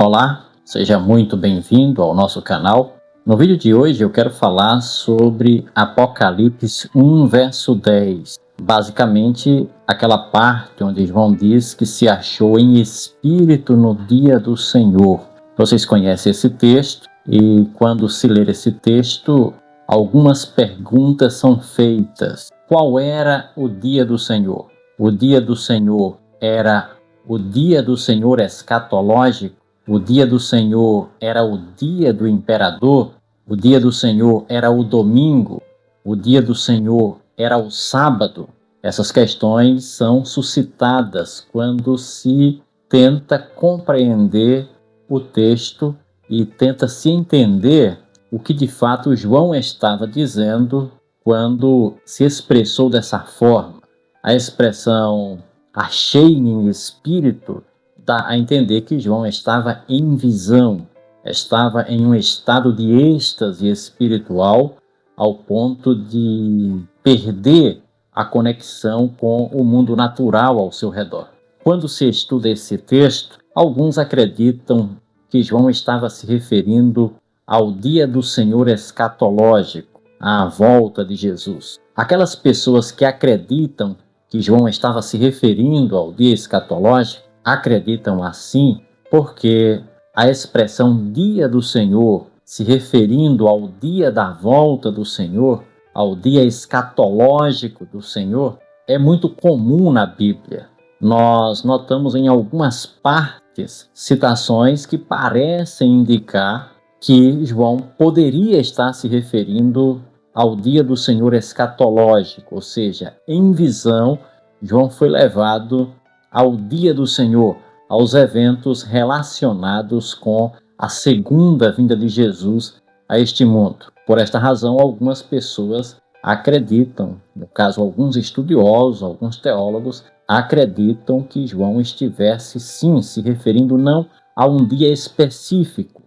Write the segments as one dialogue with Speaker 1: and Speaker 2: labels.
Speaker 1: Olá, seja muito bem-vindo ao nosso canal. No vídeo de hoje eu quero falar sobre Apocalipse 1, verso 10. Basicamente, aquela parte onde João diz que se achou em espírito no dia do Senhor. Vocês conhecem esse texto e quando se ler esse texto, algumas perguntas são feitas. Qual era o dia do Senhor? O dia do Senhor era o dia do Senhor escatológico? O dia do Senhor era o dia do imperador? O dia do Senhor era o domingo? O dia do Senhor era o sábado? Essas questões são suscitadas quando se tenta compreender o texto e tenta se entender o que de fato João estava dizendo quando se expressou dessa forma. A expressão achei-me em espírito dá a entender que João estava em visão, estava em um estado de êxtase espiritual ao ponto de perder a conexão com o mundo natural ao seu redor. Quando se estuda esse texto, alguns acreditam que João estava se referindo ao dia do Senhor escatológico, à volta de Jesus. Aquelas pessoas que acreditam que João estava se referindo ao dia escatológico, acreditam assim porque a expressão dia do Senhor, se referindo ao dia da volta do Senhor, ao dia escatológico do Senhor, é muito comum na Bíblia. Nós notamos em algumas partes citações que parecem indicar que João poderia estar se referindo ao dia do Senhor escatológico, ou seja, em visão, João foi levado ao dia do Senhor, aos eventos relacionados com a segunda vinda de Jesus a este mundo. Por esta razão, algumas pessoas acreditam, no caso alguns estudiosos, alguns teólogos, acreditam que João estivesse sim se referindo não a um dia específico,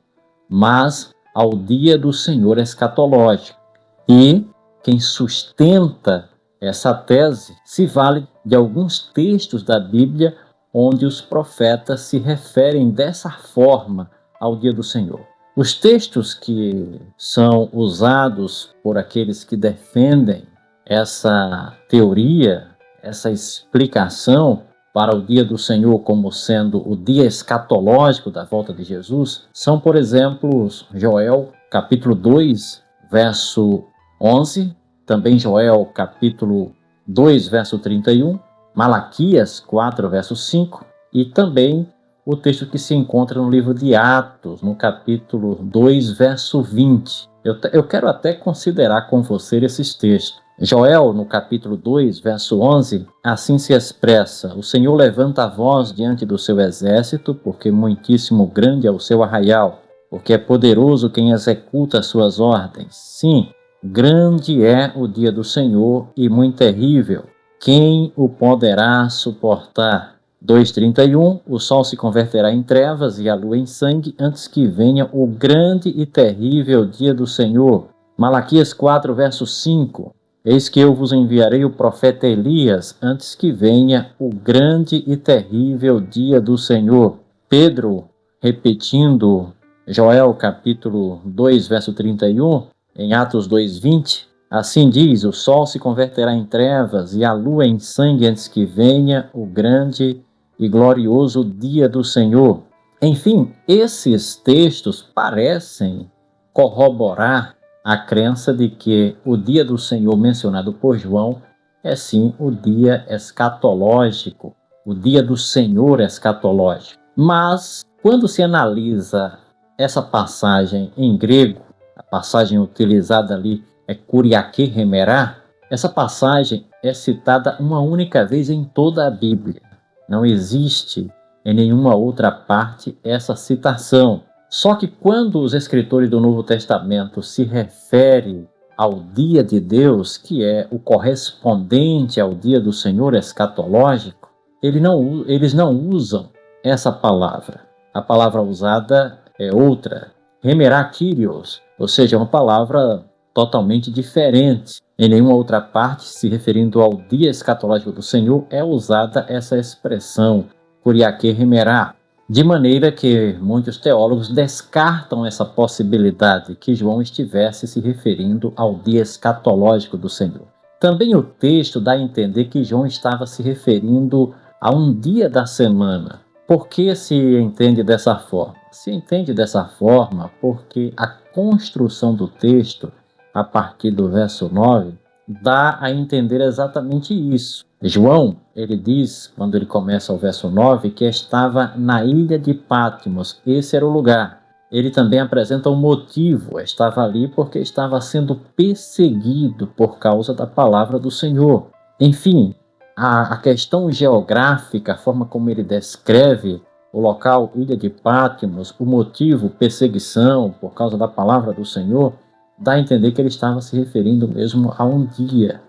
Speaker 1: mas ao dia do Senhor escatológico. E quem sustenta essa tese se vale de alguns textos da Bíblia onde os profetas se referem dessa forma ao dia do Senhor. Os textos que são usados por aqueles que defendem essa teoria, essa explicação para o dia do Senhor como sendo o dia escatológico da volta de Jesus, são, por exemplo, Joel, capítulo 2, verso 11, também Joel, capítulo 2, verso 31, Malaquias 4, verso 5, e também o texto que se encontra no livro de Atos, no capítulo 2, verso 20. Eu quero até considerar com você esses textos. Joel, no capítulo 2, verso 11, assim se expressa: o Senhor levanta a voz diante do seu exército, porque muitíssimo grande é o seu arraial, porque é poderoso quem executa as suas ordens. Sim, grande é o dia do Senhor e muito terrível. Quem o poderá suportar? 2:31, o sol se converterá em trevas e a lua em sangue antes que venha o grande e terrível dia do Senhor. Malaquias 4, verso 5, eis que eu vos enviarei o profeta Elias antes que venha o grande e terrível dia do Senhor. Pedro, repetindo Joel capítulo 2, verso 31, em Atos 2:20, assim diz, o sol se converterá em trevas e a lua em sangue antes que venha o grande e glorioso dia do Senhor. Enfim, esses textos parecem corroborar a crença de que o dia do Senhor mencionado por João é sim o dia escatológico, o dia do Senhor escatológico. Mas, quando se analisa essa passagem em grego, a passagem utilizada ali é Kuriake Hemerá, essa passagem é citada uma única vez em toda a Bíblia. Não existe em nenhuma outra parte essa citação. Só que quando os escritores do Novo Testamento se referem ao dia de Deus, que é o correspondente ao dia do Senhor escatológico, eles não usam essa palavra. A palavra usada é outra, Hemerá Kyrios, ou seja, uma palavra totalmente diferente. Em nenhuma outra parte, se referindo ao dia escatológico do Senhor, é usada essa expressão, Kuriake Hemerá. De maneira que muitos teólogos descartam essa possibilidade que João estivesse se referindo ao dia escatológico do Senhor. Também o texto dá a entender que João estava se referindo a um dia da semana. Por que se entende dessa forma? Se entende dessa forma porque a construção do texto, a partir do verso 9, dá a entender exatamente isso. João, ele diz, quando ele começa o verso 9, que estava na ilha de Patmos. Esse era o lugar. Ele também apresenta um motivo. Estava ali porque estava sendo perseguido por causa da palavra do Senhor. Enfim, a questão geográfica, a forma como ele descreve o local, ilha de Patmos, o motivo, perseguição por causa da palavra do Senhor, dá a entender que ele estava se referindo mesmo a um dia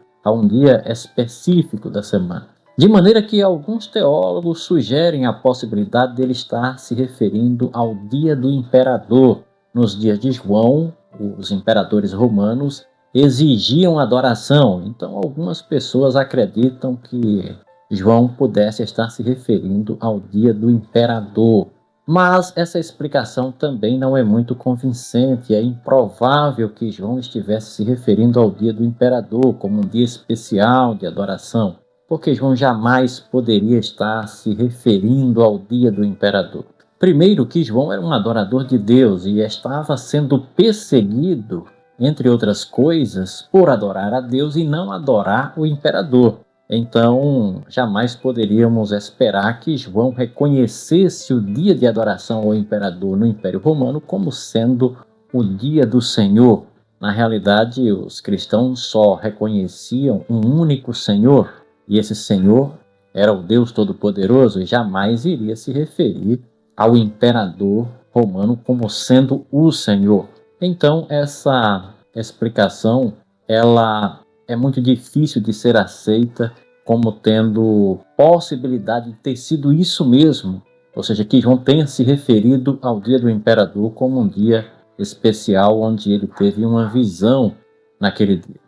Speaker 1: específico da semana. De maneira que alguns teólogos sugerem a possibilidade dele estar se referindo ao dia do imperador. Nos dias de João, os imperadores romanos exigiam adoração. Então, algumas pessoas acreditam que João pudesse estar se referindo ao dia do imperador. Mas essa explicação também não é muito convincente. É improvável que João estivesse se referindo ao dia do imperador como um dia especial de adoração, porque João jamais poderia estar se referindo ao dia do imperador. Primeiro, que João era um adorador de Deus e estava sendo perseguido, entre outras coisas, por adorar a Deus e não adorar o imperador. Então, jamais poderíamos esperar que João reconhecesse o dia de adoração ao imperador no Império Romano como sendo o dia do Senhor. Na realidade, os cristãos só reconheciam um único Senhor, e esse Senhor era o Deus Todo-Poderoso e jamais iria se referir ao imperador romano como sendo o Senhor. Então, essa explicação, ela é muito difícil de ser aceita como tendo possibilidade de ter sido isso mesmo, ou seja, que João tenha se referido ao dia do imperador como um dia especial onde ele teve uma visão naquele dia.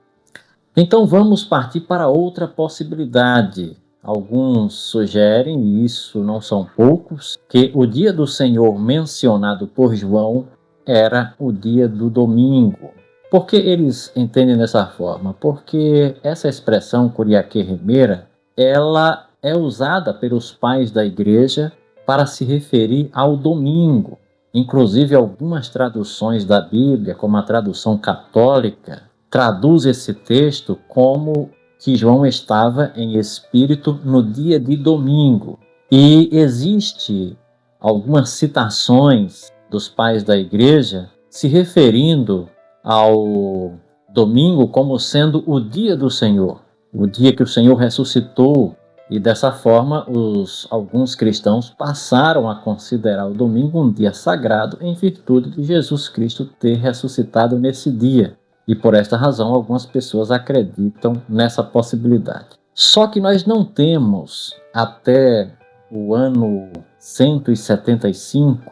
Speaker 1: Então vamos partir para outra possibilidade. Alguns sugerem, e isso não são poucos, que o dia do Senhor mencionado por João era o dia do domingo. Por que eles entendem dessa forma? Porque essa expressão Kuriake Remera, ela é usada pelos pais da igreja para se referir ao domingo. Inclusive, algumas traduções da Bíblia, como a tradução católica, traduz esse texto como que João estava em espírito no dia de domingo. E existe algumas citações dos pais da igreja se referindo ao domingo como sendo o dia do Senhor, o dia que o Senhor ressuscitou, e dessa forma alguns cristãos passaram a considerar o domingo um dia sagrado em virtude de Jesus Cristo ter ressuscitado nesse dia. E por esta razão algumas pessoas acreditam nessa possibilidade. Só que nós não temos até o ano 175,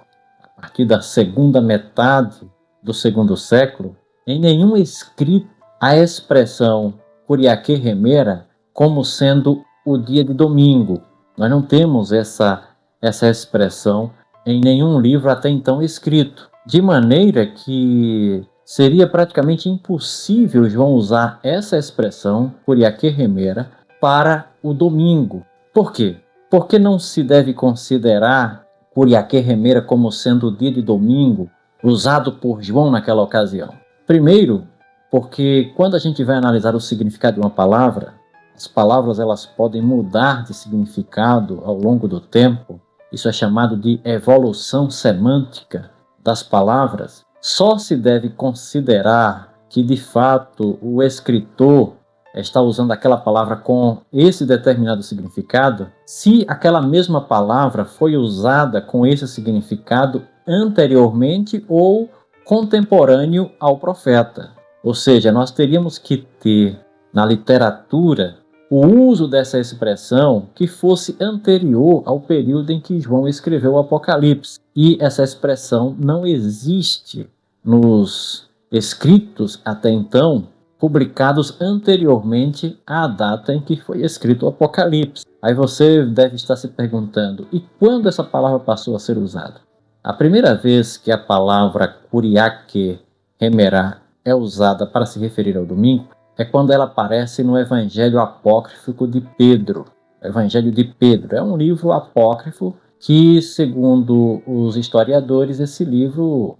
Speaker 1: a partir da segunda metade do segundo século, em nenhum escrito a expressão Kuriake Remera como sendo o dia de domingo. Nós não temos essa expressão em nenhum livro até então escrito. De maneira que seria praticamente impossível João usar essa expressão Kuriake Remera para o domingo. Por quê? Porque não se deve considerar Kuriake Remera como sendo o dia de domingo usado por João naquela ocasião. Primeiro, porque quando a gente vai analisar o significado de uma palavra, as palavras elas podem mudar de significado ao longo do tempo. Isso é chamado de evolução semântica das palavras. Só se deve considerar que, de fato, o escritor está usando aquela palavra com esse determinado significado se aquela mesma palavra foi usada com esse significado anteriormente ou contemporâneo ao profeta. Ou seja, nós teríamos que ter na literatura o uso dessa expressão que fosse anterior ao período em que João escreveu o Apocalipse. E essa expressão não existe nos escritos até então, publicados anteriormente à data em que foi escrito o Apocalipse. Aí você deve estar se perguntando, e quando essa palavra passou a ser usada? A primeira vez que a palavra kuriake remerá é usada para se referir ao domingo é quando ela aparece no Evangelho Apócrifo de Pedro. O Evangelho de Pedro é um livro apócrifo que, segundo os historiadores, esse livro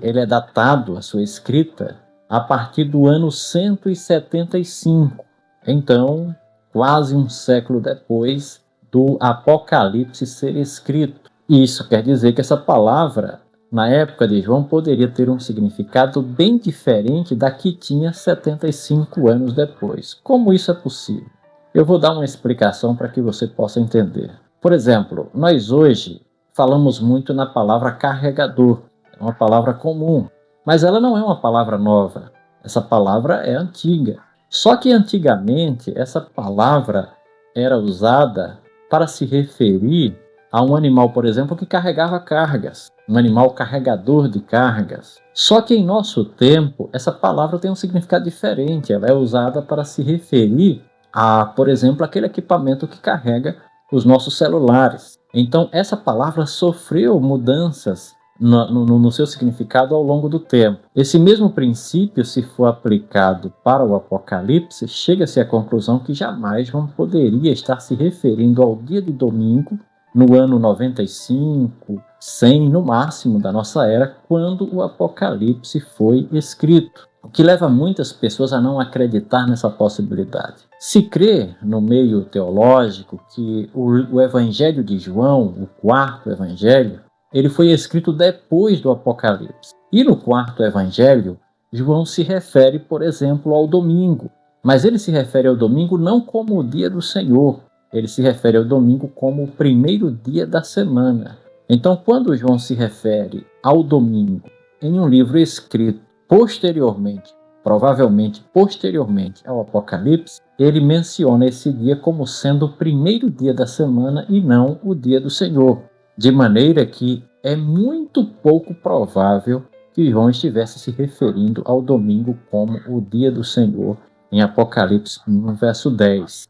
Speaker 1: ele é datado, a sua escrita, a partir do ano 175. Então, quase um século depois do Apocalipse ser escrito. Isso quer dizer que essa palavra, na época de João, poderia ter um significado bem diferente da que tinha 75 anos depois. Como isso é possível? Eu vou dar uma explicação para que você possa entender. Por exemplo, nós hoje falamos muito na palavra carregador. É uma palavra comum, mas ela não é uma palavra nova. Essa palavra é antiga. Só que antigamente essa palavra era usada para se referir a um animal, por exemplo, que carregava cargas, um animal carregador de cargas. Só que em nosso tempo, essa palavra tem um significado diferente. Ela é usada para se referir a, por exemplo, aquele equipamento que carrega os nossos celulares. Então, essa palavra sofreu mudanças no seu significado ao longo do tempo. Esse mesmo princípio, se for aplicado para o Apocalipse, chega-se à conclusão que jamais João poderia estar se referindo ao dia do domingo, no ano 95, 100 no máximo da nossa era, quando o Apocalipse foi escrito. O que leva muitas pessoas a não acreditar nessa possibilidade. Se crê no meio teológico que o Evangelho de João, o quarto Evangelho, ele foi escrito depois do Apocalipse. E no quarto Evangelho, João se refere, por exemplo, ao domingo. Mas ele se refere ao domingo não como o dia do Senhor. Ele se refere ao domingo como o primeiro dia da semana. Então, quando João se refere ao domingo em um livro escrito posteriormente, provavelmente posteriormente ao Apocalipse, ele menciona esse dia como sendo o primeiro dia da semana e não o dia do Senhor. De maneira que é muito pouco provável que João estivesse se referindo ao domingo como o dia do Senhor, em Apocalipse 1, verso 10.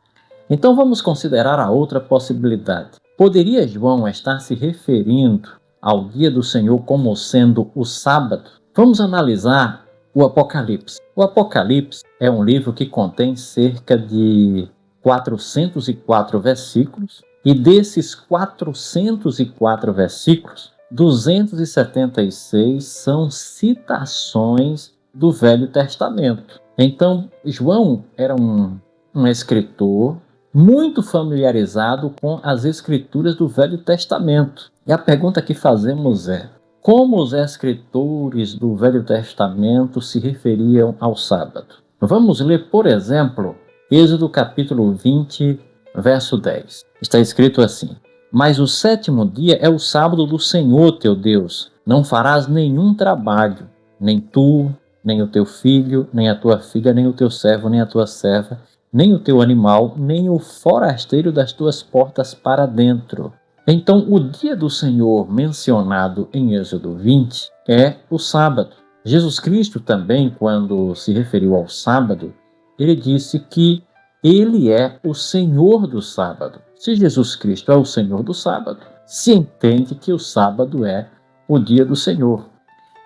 Speaker 1: Então vamos considerar a outra possibilidade. Poderia João estar se referindo ao dia do Senhor como sendo o sábado? Vamos analisar o Apocalipse. O Apocalipse é um livro que contém cerca de 404 versículos, e desses 404 versículos, 276 são citações do Velho Testamento. Então, João era um escritor muito familiarizado com as escrituras do Velho Testamento. E a pergunta que fazemos é: como os escritores do Velho Testamento se referiam ao sábado? Vamos ler, por exemplo, Êxodo capítulo 20, verso 10. Está escrito assim: mas o sétimo dia é o sábado do Senhor teu Deus. Não farás nenhum trabalho, nem tu, nem o teu filho, nem a tua filha, nem o teu servo, nem a tua serva, nem o teu animal, nem o forasteiro das tuas portas para dentro. Então, o dia do Senhor mencionado em Êxodo 20 é o sábado. Jesus Cristo também, quando se referiu ao sábado, ele disse que ele é o Senhor do sábado. Se Jesus Cristo é o Senhor do sábado, se entende que o sábado é o dia do Senhor.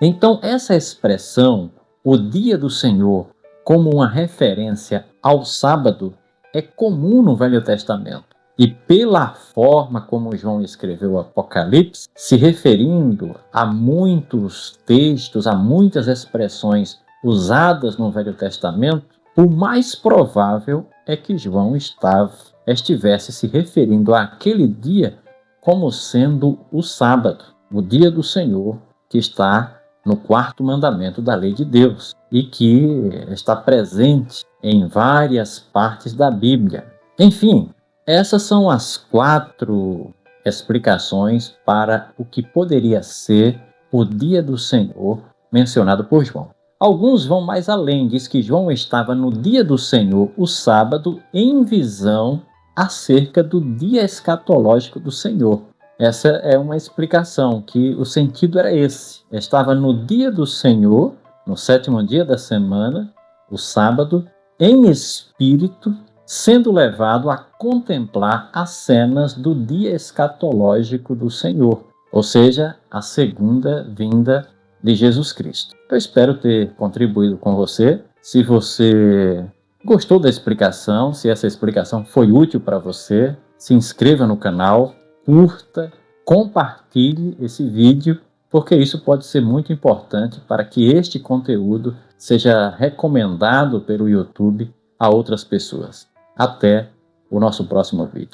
Speaker 1: Então, essa expressão, o dia do Senhor, como uma referência ao sábado, é comum no Velho Testamento. E pela forma como João escreveu o Apocalipse, se referindo a muitos textos, a muitas expressões usadas no Velho Testamento, o mais provável é que João estivesse se referindo àquele dia como sendo o sábado, o dia do Senhor, que está no quarto mandamento da lei de Deus e que está presente em várias partes da Bíblia. Enfim, essas são as 4 explicações para o que poderia ser o dia do Senhor mencionado por João. Alguns vão mais além, diz que João estava no dia do Senhor, o sábado, em visão acerca do dia escatológico do Senhor. Essa é uma explicação, que o sentido era esse. Estava no dia do Senhor, no sétimo dia da semana, o sábado, em espírito, sendo levado a contemplar as cenas do dia escatológico do Senhor, ou seja, a segunda vinda de Jesus Cristo. Eu espero ter contribuído com você. Se você gostou da explicação, se essa explicação foi útil para você, se inscreva no canal, curta, compartilhe esse vídeo, porque isso pode ser muito importante para que este conteúdo seja recomendado pelo YouTube a outras pessoas. Até o nosso próximo vídeo.